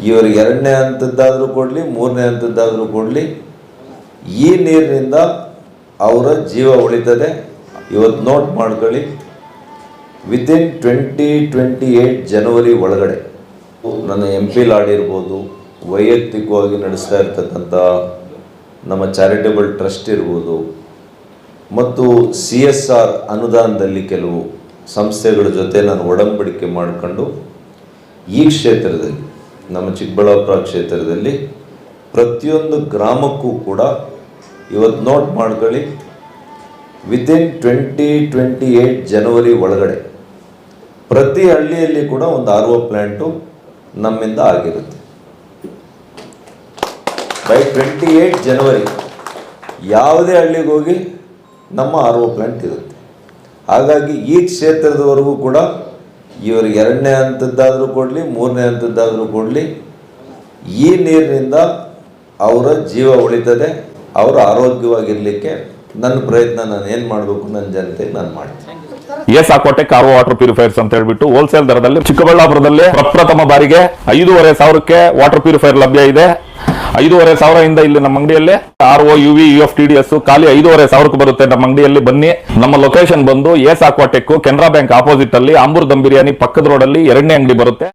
ಇವ್ರಿಗೆ ಎರಡನೇ ಹಂತದ್ದಾದರೂ ಕೊಡಲಿ, ಮೂರನೇ ಹಂತದ್ದಾದರೂ ಕೊಡಲಿ, ಈ ನೀರಿನಿಂದ ಅವರ ಜೀವ ಉಳಿತದೆ. ಇವತ್ತು ನೋಟ್ ಮಾಡ್ಕೊಳ್ಳಿ, ವಿತಿನ್ 2028 ಜನವರಿ ಒಳಗಡೆ ನನ್ನ MP ಆಡಿರ್ಬೋದು, ವೈಯಕ್ತಿಕವಾಗಿ ನಡೆಸ್ತಾ ಇರ್ತಕ್ಕಂಥ ನಮ್ಮ ಚಾರಿಟೇಬಲ್ ಟ್ರಸ್ಟ್ ಇರ್ಬೋದು, ಮತ್ತು CSR ಅನುದಾನದಲ್ಲಿ ಕೆಲವು ಸಂಸ್ಥೆಗಳ ಜೊತೆ ನಾನು ಒಡಂಬಡಿಕೆ ಮಾಡಿಕೊಂಡು ಈ ಕ್ಷೇತ್ರದಲ್ಲಿ, ನಮ್ಮ ಚಿಕ್ಕಬಳ್ಳಾಪುರ ಕ್ಷೇತ್ರದಲ್ಲಿ ಪ್ರತಿಯೊಂದು ಗ್ರಾಮಕ್ಕೂ ಕೂಡ ಇವತ್ತು ನೋಟ್ ಮಾಡ್ಕೊಳ್ಳಿ, ವಿತಿನ್ 2028 ಜನವರಿ ಒಳಗಡೆ ಪ್ರತಿ ಹಳ್ಳಿಯಲ್ಲಿ ಕೂಡ ಒಂದು RO ಪ್ಲ್ಯಾಂಟು ನಮ್ಮಿಂದ ಆಗಿರುತ್ತೆ. ಬೈ 28 ಜನವರಿ ಯಾವುದೇ ಹಳ್ಳಿಗೆ ಹೋಗಿ ನಮ್ಮ RO ಪ್ಲ್ಯಾಂಟ್ ಇರುತ್ತೆ. ಹಾಗಾಗಿ ಈ ಕ್ಷೇತ್ರದವರೆಗೂ ಕೂಡ ಇವ್ರಿಗೆ ಎರಡನೇ ಹಂತದ್ದಾದರೂ ಕೊಡಲಿ, ಮೂರನೇ ಹಂತದ್ದಾದರೂ ಕೊಡಲಿ, ಈ ನೀರಿನಿಂದ ಅವರ ಜೀವ ಉಳಿತದೆ. ಅವರು ಆರೋಗ್ಯವಾಗಿರಲಿಕ್ಕೆ ನನ್ನ ಪ್ರಯತ್ನ ನಾನು ಏನು ಮಾಡಬೇಕು ನನ್ನ ಜನತೆಗೆ ನಾನು ಮಾಡ್ತೀನಿ. ASAQUATEC RO ವಾಟರ್ ಪ್ಯೂರಿಫೈರ್ಸ್ ಅಂತ ಹೇಳ್ಬಿಟ್ಟು ಹೋಲ್ಸೇಲ್ ದರದಲ್ಲಿ ಚಿಕ್ಕಬಳ್ಳಾಪುರದಲ್ಲಿ ಪ್ರಪ್ರಥಮ ಬಾರಿಗೆ 5,500ಕ್ಕೆ ವಾಟರ್ ಪ್ಯೂರಿಫೈರ್ ಲಭ್ಯ ಇದೆ. 5,500 ಇಲ್ಲಿ ನಮ್ಮ ಅಂಗಡಿಯಲ್ಲಿ RO UV UF TDS ಖಾಲಿ 5,500ಕ್ಕೆ ಬರುತ್ತೆ. ನಮ್ಮ ಅಂಗಡಿಯಲ್ಲಿ ಬನ್ನಿ. ನಮ್ಮ ಲೊಕೇಶನ್ ಬಂದು ASAQUATEC ಕೆನರಾ ಬ್ಯಾಂಕ್ ಆಪೋಸಿಟ್ ಅಲ್ಲಿ ಆಂಬೂರ್ ದಮ್ ಬಿರಿಯಾನಿ ಪಕ್ಕದ ರೋಡ್ ಅಲ್ಲಿ 2ನೇ ಅಂಗಡಿ ಬರುತ್ತೆ.